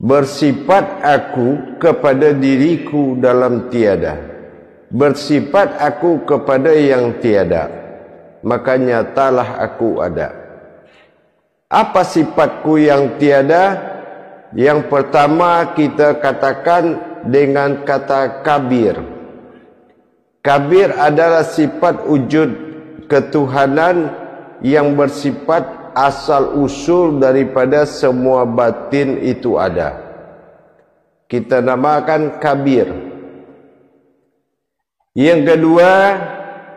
bersifat aku kepada diriku dalam tiada, bersifat aku kepada yang tiada, maka nyatalah aku ada. Apa sifatku yang tiada? Yang pertama kita katakan dengan kata kabir. Kabir adalah sifat wujud ketuhanan yang bersifat asal usul daripada semua batin itu ada. Kita namakan kabir. Yang kedua,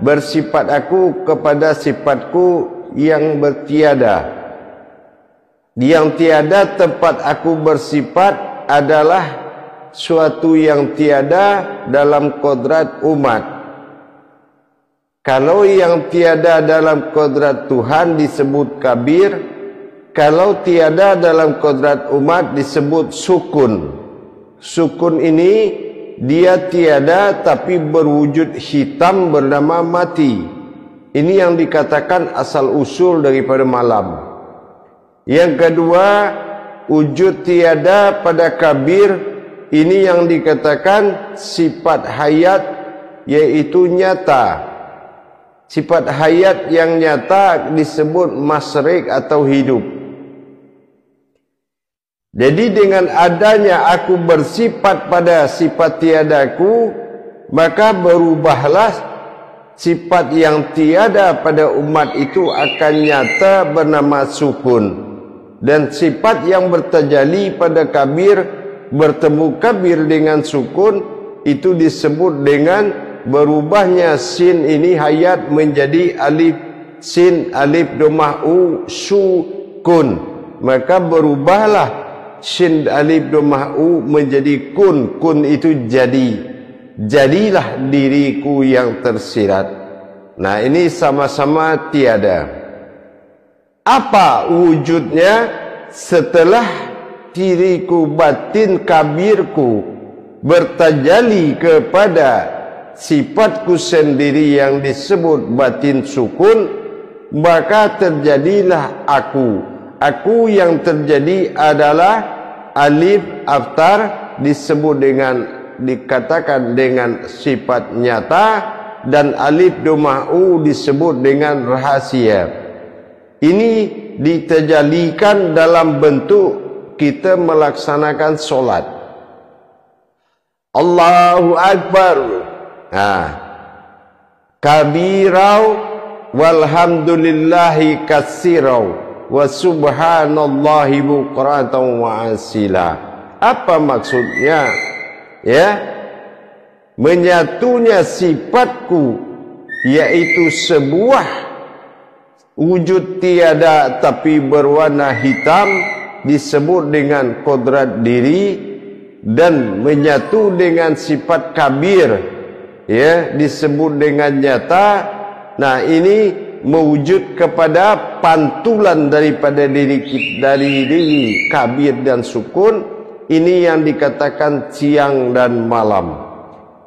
bersifat aku kepada sifatku yang bertiada. Yang tiada tempat aku bersifat adalah suatu yang tiada dalam kodrat umat. Kalau yang tiada dalam kodrat Tuhan disebut kabir, kalau tiada dalam kodrat umat disebut sukun. Sukun ini dia tiada tapi berwujud hitam bernama mati. Ini yang dikatakan asal usul daripada malam. Yang kedua, wujud tiada pada kabir, ini yang dikatakan sifat hayat, yaitu nyata. Sifat hayat yang nyata disebut masrik atau hidup. Jadi dengan adanya aku bersifat pada sifat tiadaku, maka berubahlah sifat yang tiada pada umat itu akan nyata bernama sukun. Dan sifat yang bertajalli pada kabir, bertemu kabir dengan sukun, itu disebut dengan berubahnya sin ini hayat menjadi alif sin, alif domah u sukun. Maka berubahlah sin alif domah u menjadi kun. Kun itu jadi. Jadilah diriku yang tersirat. Nah, ini sama-sama tiada. Apa wujudnya setelah diriku batin kabirku bertajali kepada sifatku sendiri yang disebut batin sukun, maka terjadilah aku. Aku yang terjadi adalah alif aftar, disebut dengan, dikatakan dengan sifat nyata, dan alif domah u disebut dengan rahasia. Ini ditajalikan dalam bentuk kita melaksanakan solat. Allahu Akbar. Kabirau walhamdulillahi katsirau wa subhanallahi bukratan wa asila. Apa maksudnya? Ya, menyatunya sifatku, yaitu sebuah wujud tiada tapi berwarna hitam, disebut dengan kodrat diri, dan menyatu dengan sifat kabir, ya, disebut dengan nyata. Nah, ini mewujud kepada pantulan daripada dari diri kabir dan sukun. Ini yang dikatakan siang dan malam.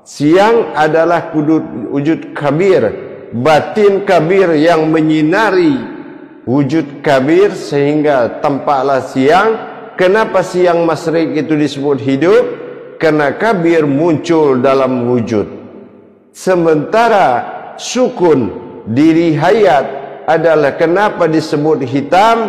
Siang adalah wujud kabir, batin kabir yang menyinari wujud kabir sehingga tampaklah siang. Kenapa siang masrik itu disebut hidup? Karena kabir muncul dalam wujud. Sementara sukun, diri hayat, adalah kenapa disebut hitam?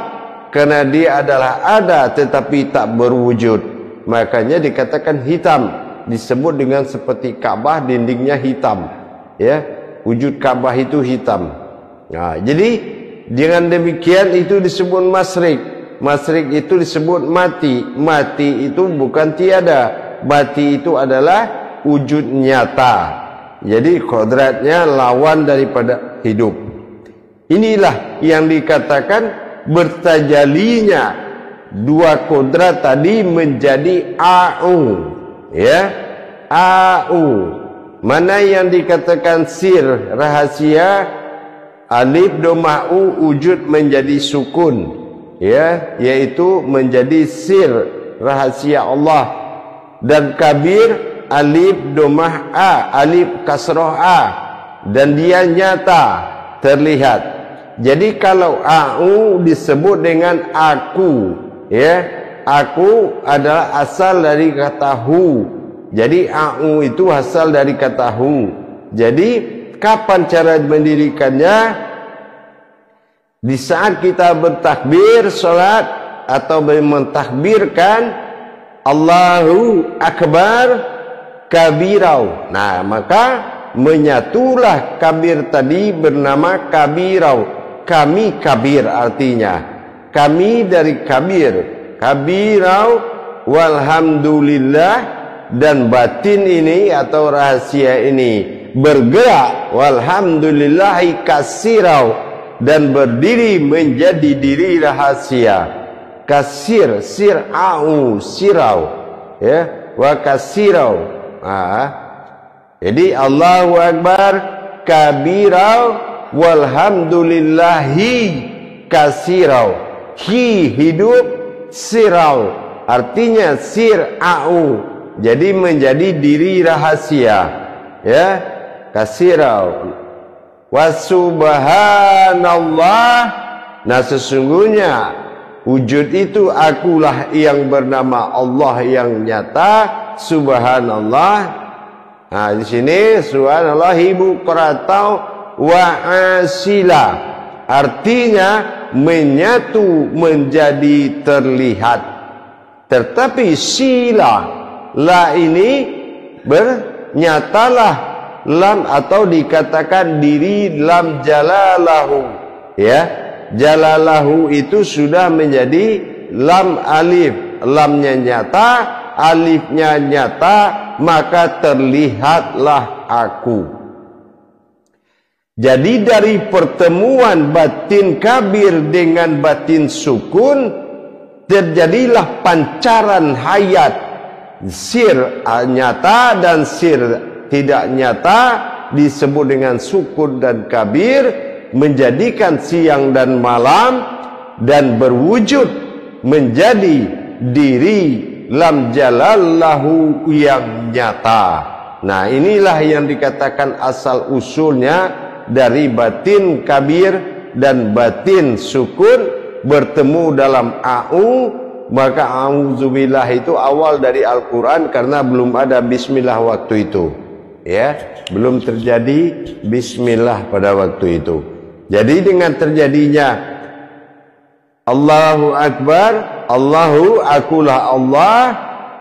Karena dia adalah ada tetapi tak berwujud. Makanya dikatakan hitam. Disebut dengan seperti Ka'bah, dindingnya hitam. Ya, wujud Ka'bah itu hitam. Nah, jadi dengan demikian itu disebut masrik. Masrik itu disebut mati. Mati itu bukan tiada. Mati itu adalah wujud nyata. Jadi kodratnya lawan daripada hidup. Inilah yang dikatakan bertajalinya dua kodrat tadi menjadi au. Ya, au. Mana yang dikatakan sir, rahasia, alif domah u wujud menjadi sukun, ya, yaitu menjadi sir, rahasia Allah. Dan kabir, alif domah a, alif kasroh a, dan dia nyata, terlihat. Jadi kalau au disebut dengan aku, ya, aku adalah asal dari kata hu. Jadi a'u itu asal dari kata hu. Jadi kapan cara mendirikannya? Di saat kita bertakbir salat atau mentakbirkan Allahu Akbar kabirau. Nah, maka menyatulah kabir tadi bernama kabirau. Kami kabir artinya kami dari kabir. Kabirau walhamdulillah, dan batin ini atau rahasia ini bergerak walhamdulillahi kasirau, dan berdiri menjadi diri rahasia. Kasir sir'au sirau, ya, wa kasirau. Jadi Allahu Akbar kabirau walhamdulillahi kasirau. Hi hidup, sirau artinya sir'au, jadi menjadi diri rahasia, ya, kasirau. Wasubhanallah, nah sesungguhnya wujud itu akulah yang bernama Allah yang nyata. Subhanallah. Nah di sini subhanallah ibu keratau wa asila, artinya menyatu menjadi terlihat. Tetapi sila la ini bernyatalah lam atau dikatakan diri lam jalalahu, ya. Jalalahu itu sudah menjadi lam alif, lamnya nyata, alifnya nyata, maka terlihatlah aku. Jadi dari pertemuan batin kabir dengan batin sukun terjadilah pancaran hayat. Sir nyata dan sir tidak nyata disebut dengan sukun dan kabir, menjadikan siang dan malam dan berwujud menjadi diri lam jalallahu yang nyata. Nah inilah yang dikatakan asal usulnya dari batin kabir dan batin sukun bertemu dalam a'u. Maka a'udzubillah itu awal dari Al-Quran karena belum ada bismillah waktu itu, ya, belum terjadi bismillah pada waktu itu. Jadi dengan terjadinya Allahu Akbar, Allahu akulah Allah,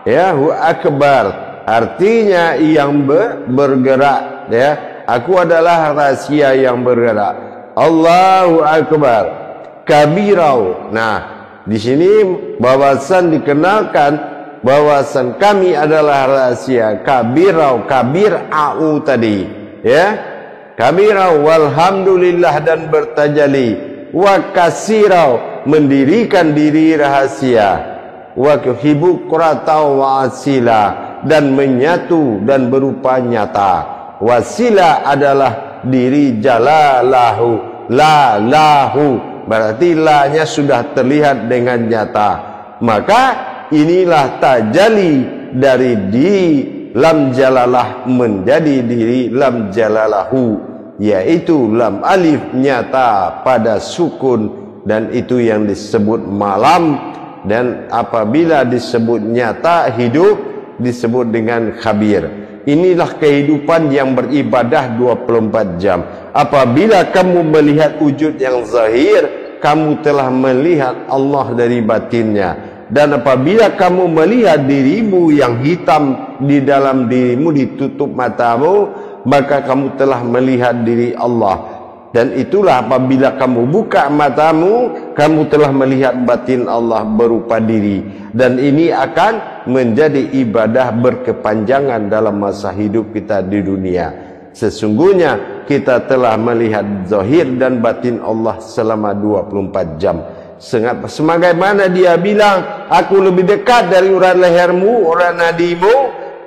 ya, hu akbar artinya yang bergerak, ya, aku adalah rahasia yang bergerak. Allahu Akbar kabirau. Nah di sini bahasan dikenalkan bahasan kami adalah rahasia. Kabirau, kabir au tadi, ya, kabirau walhamdulillah dan bertajali, wa kasirau mendirikan diri rahasia, wa hibu kuratau wa asila dan menyatu dan berupa nyata. Wasila adalah diri jalalahu, la lahu berarti la-nya sudah terlihat dengan nyata. Maka inilah tajalli dari diri lam jalalah menjadi diri lam jalalahu, yaitu lam alif nyata pada sukun, dan itu yang disebut malam. Dan apabila disebut nyata hidup disebut dengan khabir. Inilah kehidupan yang beribadah 24 jam. Apabila kamu melihat wujud yang zahir, kamu telah melihat Allah dari batinnya. Dan apabila kamu melihat dirimu yang hitam di dalam dirimu, ditutup matamu, maka kamu telah melihat diri Allah. Dan itulah apabila kamu buka matamu, kamu telah melihat batin Allah berupa diri. Dan ini akan menjadi ibadah berkepanjangan dalam masa hidup kita di dunia. Sesungguhnya kita telah melihat zahir dan batin Allah selama 24 jam. Sebagaimana dia bilang, aku lebih dekat dari urat lehermu, urat nadimu,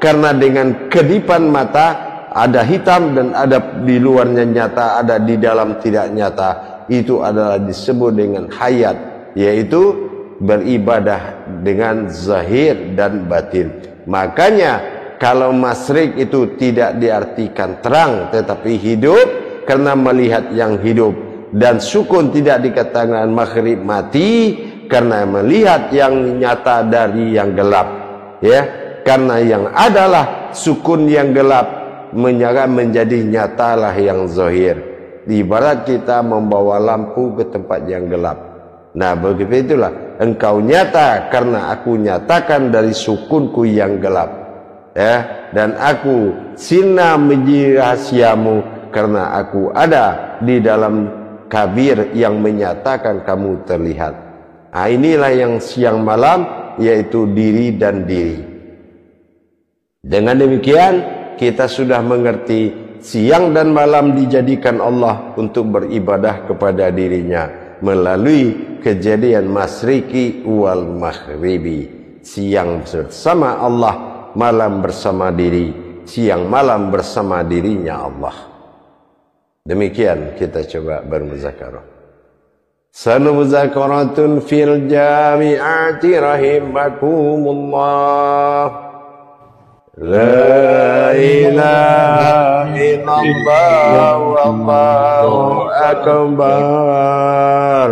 karena dengan kedipan mata ada hitam dan ada di luarnya nyata, ada di dalam tidak nyata. Itu adalah disebut dengan hayat, yaitu beribadah dengan zahir dan batin. Makanya kalau masyrik itu tidak diartikan terang tetapi hidup, karena melihat yang hidup. Dan sukun tidak dikatakan maghrib mati, karena melihat yang nyata dari yang gelap, ya. Karena yang adalah sukun yang gelap menjadi nyatalah yang zahir. Ibarat kita membawa lampu ke tempat yang gelap. Nah, begitu itulah engkau nyata karena aku nyatakan dari sukunku yang gelap, ya. Dan aku sina menjadi rahasiamu karena aku ada di dalam kabir yang menyatakan kamu terlihat. Nah, inilah yang siang malam, yaitu diri dan diri. Dengan demikian kita sudah mengerti siang dan malam dijadikan Allah untuk beribadah kepada dirinya melalui kejadian masriki wal maghribi. Siang bersama Allah, malam bersama diri, siang malam bersama dirinya Allah. Demikian kita coba bermuzakarah. Sanubzakaratun fil jami'ati rahimakumullah. La ilaha illallah wallahu akbar.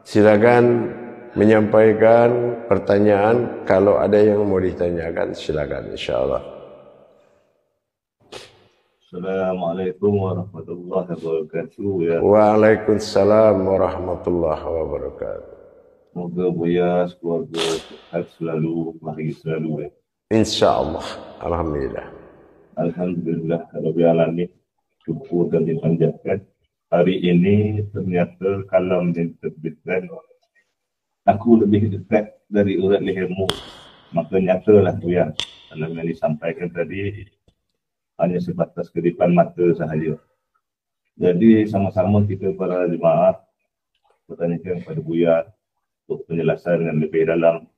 Silakan menyampaikan pertanyaan, kalau ada yang mau ditanyakan silakan, insyaallah. Assalamualaikum warahmatullahi wabarakatuh. Ya. Waalaikumsalam warahmatullahi wabarakatuh. Semoga Buya keluarga sehat selalu, bahagia selalu. Ya. Insyaallah. Alhamdulillah. Alhamdulillah Rabbil alamin. Syukur dan dipanjatkan. Hari ini ternyata kalam yang terbitkan, aku lebih dekat dari urat lehermu. Maka nyatalah Buya, dalam yang disampaikan tadi hanya sebatas kedipan mata sahaja. Jadi sama-sama kita para jemaah bertanyakan kepada Buya untuk penjelasan yang lebih dalam.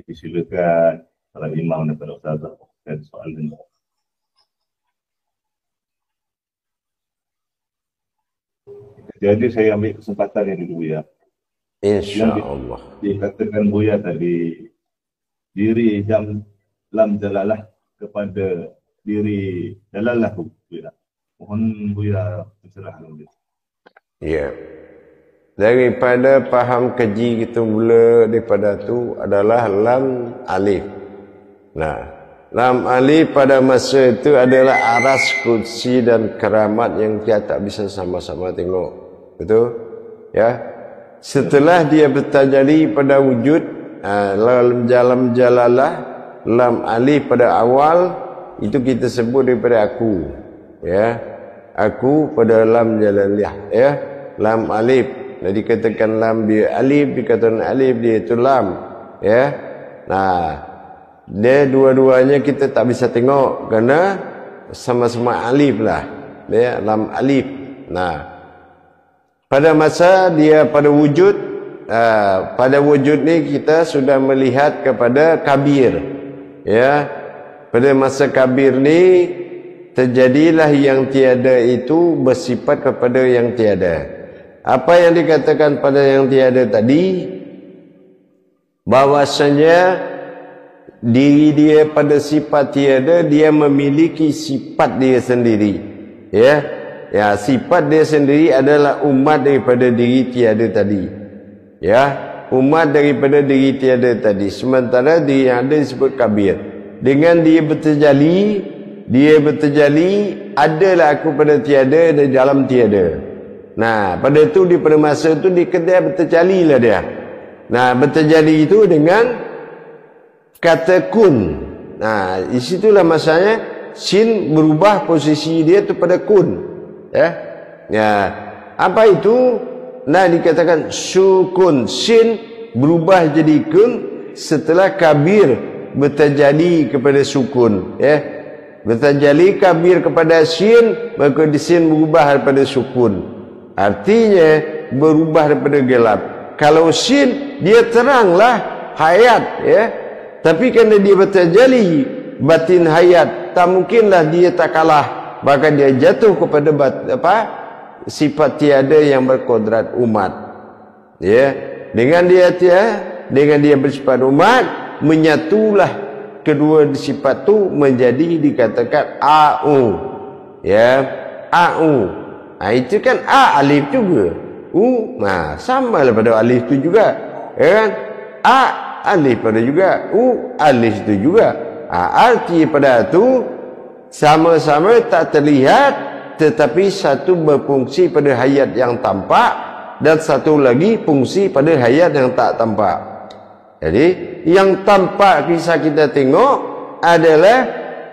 Silakan para imam dan para ustazah dan soalan. Jadi saya ambil kesempatan ini dulu ya. Insyaallah. Dikatakan Buya tadi, diri jam lam jalalah kepada diri dalalah Buya. Mohon Buya pencerahan dulu. Ya. Daripada faham keji kita mula daripada tu adalah lam alif. Nah, lam alif pada masa itu adalah aras, kursi dan keramat yang kita tak bisa sama-sama tengok. Betul? Ya. Setelah dia bertajalli pada wujud, lam jalalah, lam alif pada awal itu kita sebut daripada aku. Ya. Aku pada lam jalalah, ya. Lam alif. Jadi dikatakan lam dia alif, dikatakan alif dia itu lam, ya. Nah, dia dua-duanya kita tak bisa tengok kerana sama-sama alif lah, dia lam alif. Nah, pada masa dia pada wujud, pada wujud ni kita sudah melihat kepada kabir, ya. Pada masa kabir ni terjadilah yang tiada itu bersifat kepada yang tiada. Apa yang dikatakan pada yang tiada tadi, bahwasanya diri dia pada sifat tiada, dia memiliki sifat dia sendiri, ya. Ya, sifat dia sendiri adalah umat daripada diri tiada tadi, ya. Umat daripada diri tiada tadi. Sementara diri yang ada disebut kabir. Dengan dia berterjali, adalah aku pada tiada dan dalam tiada. Nah, pada itu pada masa itu dia berterjali lah dia. Nah, berterjali itu dengan kata kun. Nah, di situlah masanya sin berubah posisi dia tu pada kun. Ya. Ya. Apa itu? Nah, dikatakan sukun, sin berubah jadi kun setelah kabir berterjali kepada sukun, ya. Berterjali kabir kepada sin, maka di sin berubah daripada sukun. Artinya berubah daripada gelap. Kalau sin dia teranglah hayat, ya. Tapi kerana dia berterjali batin hayat, tak mungkinlah dia tak kalah, bahkan dia jatuh kepada sifat tiada yang berkodrat umat, ya. Dengan dia bersifat umat, menyatulah kedua sifat tu menjadi dikatakan au, ya. Au. Itu kan a alif juga. Nah, sama lah pada alif itu juga, ya kan? A alif pada juga, alif itu juga. Arti pada itu sama-sama tak terlihat, tetapi satu berfungsi pada hayat yang tampak dan satu lagi fungsi pada hayat yang tak tampak. Jadi yang tampak bisa kita tengok adalah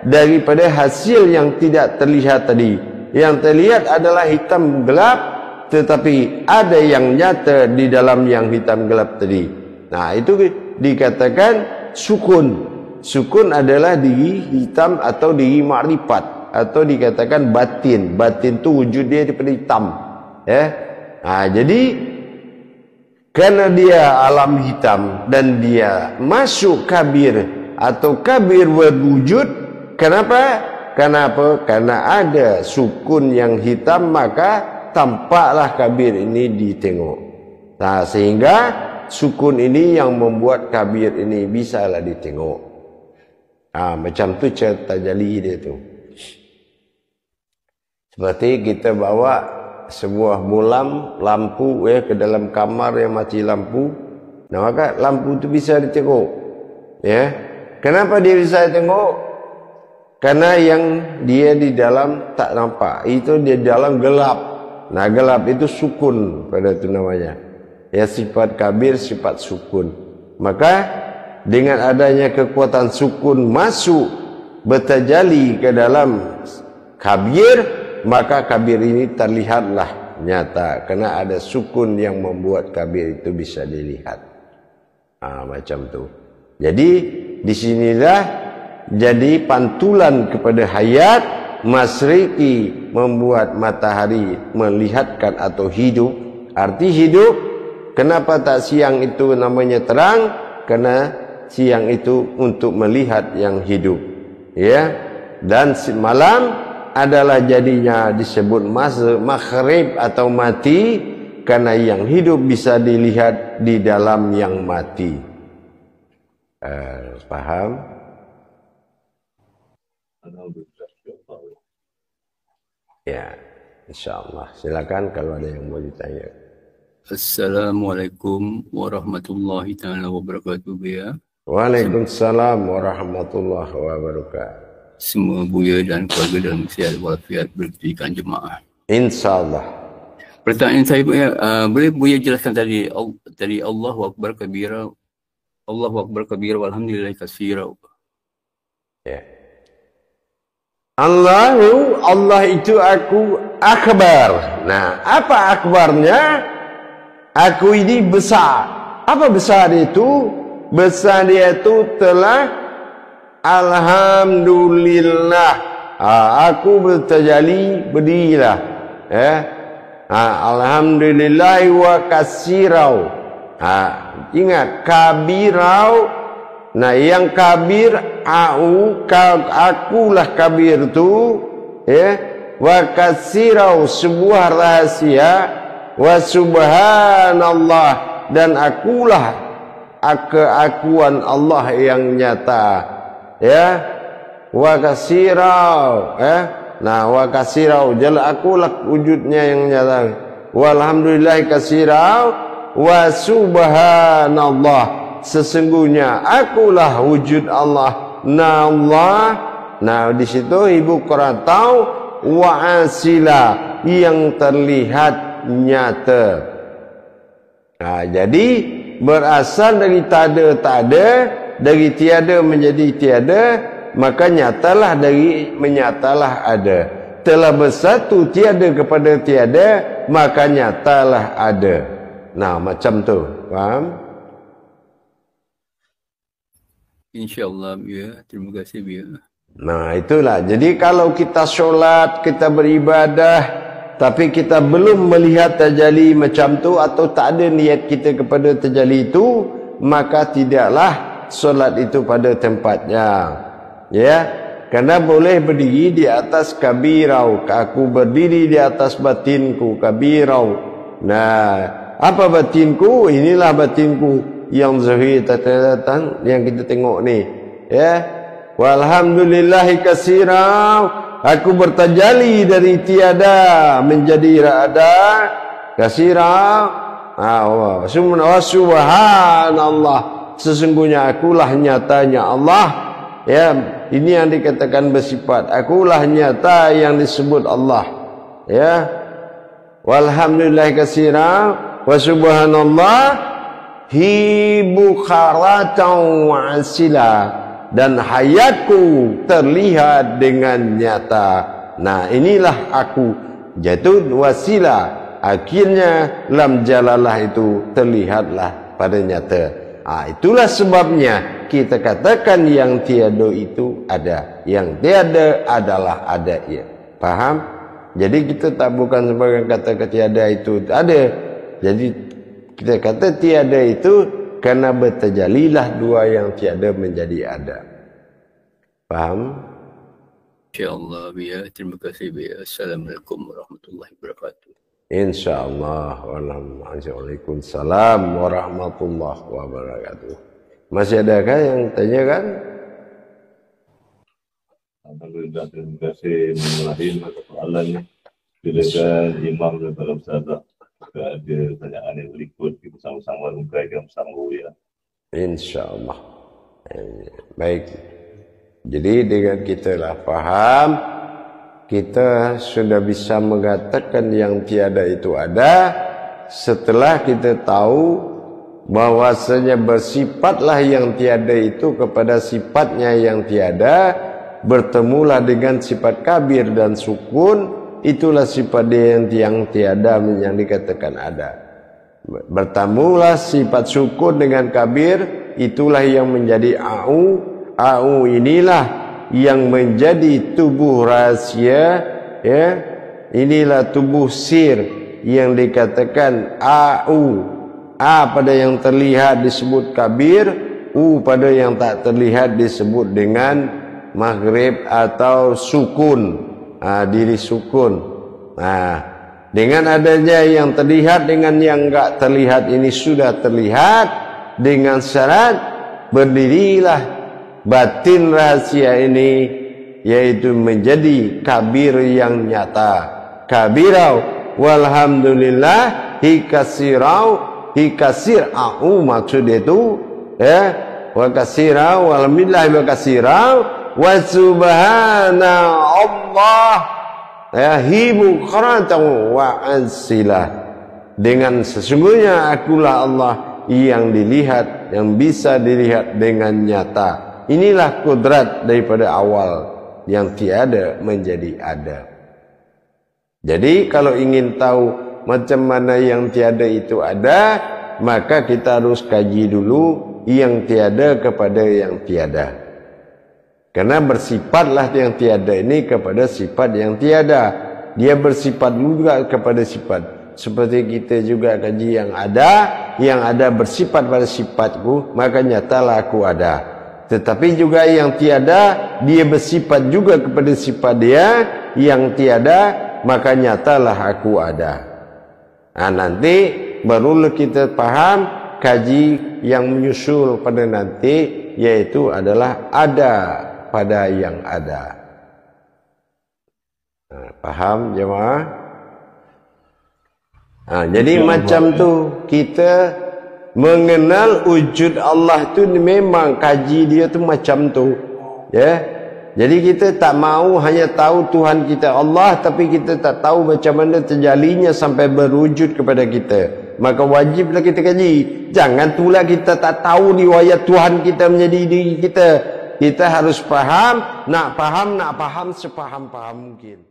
daripada hasil yang tidak terlihat tadi. Yang terlihat adalah hitam gelap, tetapi ada yang nyata di dalam yang hitam gelap tadi. Nah, itu dikatakan sukun. Sukun adalah diri hitam atau diri makrifat, atau dikatakan batin. Batin tu wujud dia daripada hitam, ya. Jadi karena dia alam hitam dan dia masuk kabir atau kabir berwujud, kenapa? Karena ada sukun yang hitam, maka tampaklah kabir ini ditengok. Nah, sehingga sukun ini yang membuat kabir ini bisalah ditengok. Macam tu cara tajalli dia tu. Seperti kita bawa sebuah bolam lampu ke dalam kamar yang mati lampu. Nah, maka lampu tu bisa ditengok. Ya. Kenapa dia bisa ditengok? Karena yang dia di dalam tak nampak. Itu dia di dalam gelap. Nah, gelap itu sukun pada itu namanya. Ya, sifat kabir, sifat sukun. Maka dengan adanya kekuatan sukun masuk bertajalli ke dalam kabir, maka kabir ini terlihatlah nyata, karena ada sukun yang membuat kabir itu bisa dilihat. Macam tu. Jadi disinilah jadi pantulan kepada hayat. Masriki membuat matahari melihatkan atau hidup. Arti hidup, kenapa tak siang itu namanya terang? Karena siang itu untuk melihat yang hidup, ya. Dan malam adalah jadinya disebut maghrib atau mati, karena yang hidup bisa dilihat di dalam yang mati. Paham? Ya, insyaallah. Silakan kalau ada yang mau ditanya. Assalamualaikum warahmatullahi taala wabarakatuh, Buya. Waalaikumsalam warahmatullahi wabarakatuh. Semua Buya dan keluarga dalam sihat walafiat berdirikan jemaah. Insyaallah. Pertanyaan saya, Buya, boleh Buya jelaskan tadi Allahu Akbar kabira, Allahu Akbar kabira, walhamdulillahi katsira. Ya. Allah itu aku akbar. Nah, apa akbarnya? Aku ini besar. Apa besar itu? Besar dia itu telah alhamdulillah. Aku bertajalli berdirilah. Alhamdulillah wa kasirau. Ingat kabirau. Nah, yang kabir akulah kabir tu, ya. Wa kasirau, sebuah rahasia. Wa subhanallah, dan akulah keakuan Allah yang nyata, ya. Wa kasirau, nah, wa kasirau, jala akulah wujudnya yang nyata. Walhamdulillah kasirau, wa subhanallah, sesungguhnya akulah wujud Allah. Nah, Allah, nah di situ ibu Quran tahu wa asila, yang terlihat nyata. Nah, jadi berasal dari tak ada, dari tiada menjadi tiada, maka nyatalah dari menyatalah ada. Telah bersatu tiada kepada tiada, maka nyatalah ada. Nah, macam tu, faham? InsyaAllah, Buya. Terima kasih, Buya. Nah, itulah. Jadi kalau kita solat, kita beribadah, tapi kita belum melihat tajalli macam tu, atau tak ada niat kita kepada tajalli itu, maka tidaklah solat itu pada tempatnya. Ya, karena boleh berdiri di atas kabirau. Aku berdiri di atas batinku, kabirau. Nah, apa batinku? Inilah batinku yang zahir datang yang kita tengok ni, ya. Walhamdulillahi katsira, aku bertajalli dari tiada menjadi ada, katsira. Subhanallah, sesungguhnya akulah nyatanya Allah. Ya, ini yang dikatakan bersifat. Akulah nyata yang disebut Allah. Ya. Walhamdulillah katsira wa subhanallah hibukharatan wa asila, dan hayatku terlihat dengan nyata. Nah, inilah aku, jatuh wasila, akhirnya lam jalalah itu terlihatlah pada nyata. Itulah sebabnya kita katakan yang tiada itu ada, yang tiada adalah ada. Ya, paham? Jadi kita tak bukan sebagai kata tiada itu ada. Jadi kita kata tiada itu karena bertajalilah dua yang tiada menjadi ada. Paham? InsyaAllah, ya. Terima kasih, ya. Assalamualaikum warahmatullahi wabarakatuh. InsyaAllah. Waalaikumsalam warahmatullahi wabarakatuh. Masih adakah yang tanya kan? Alhamdulillah, terima kasih mengenai soalannya. Silakan Imam dan para ustazah. Jika ada pertanyaan yang berikut, kita sama-sama mengkaitkan bersama ya. InsyaAllah. Baik. Jadi dengan kita lah faham, kita sudah bisa mengatakan yang tiada itu ada setelah kita tahu bahwasanya bersifatlah yang tiada itu kepada sifatnya yang tiada, bertemulah dengan sifat kabir dan sukun, itulah sifat dia yang tiada yang dikatakan ada. Bertemulah sifat sukun dengan kabir, itulah yang menjadi au. Au inilah yang menjadi tubuh rahasia, ya. Inilah tubuh sir yang dikatakan au. A pada yang terlihat disebut kabir, u pada yang tak terlihat disebut dengan maghrib atau sukun, diri sukun. Dengan adanya yang terlihat dengan yang enggak terlihat ini sudah terlihat, dengan syarat berdirilah batin rahasia ini, yaitu menjadi kabir yang nyata. Kabirau walhamdulillah hikasirau, hikasirau maksud itu, ya, wa kasirau walhamdulillah wa kasirau wa subhana Allah, ya, hibu kharatan wa ansilah, dengan sesungguhnya akulah Allah yang dilihat, yang bisa dilihat dengan nyata. Inilah kudrat daripada awal yang tiada menjadi ada. Jadi kalau ingin tahu macam mana yang tiada itu ada, maka kita harus kaji dulu yang tiada kepada yang tiada. Karena bersifatlah yang tiada ini kepada sifat yang tiada. Dia bersifat juga kepada sifat. Seperti kita juga kaji yang ada bersifat pada sifatku, maka nyatalah aku ada. Tetapi juga yang tiada, dia bersifat juga kepada sifat dia yang tiada, maka nyatalah aku ada. Nanti barulah kita paham kaji yang menyusul pada nanti, yaitu adalah ada pada yang ada. Paham jemaah? Jadi macam tu kita mengenal wujud Allah tu memang kaji dia tu macam tu, ya. Jadi kita tak mau hanya tahu Tuhan kita Allah, tapi kita tak tahu macam mana terjalinya sampai berwujud kepada kita. Maka wajiblah kita kaji. Jangan pula kita tak tahu riwayat Tuhan kita menjadi diri kita. Kita harus faham, nak faham sepaham-paham mungkin.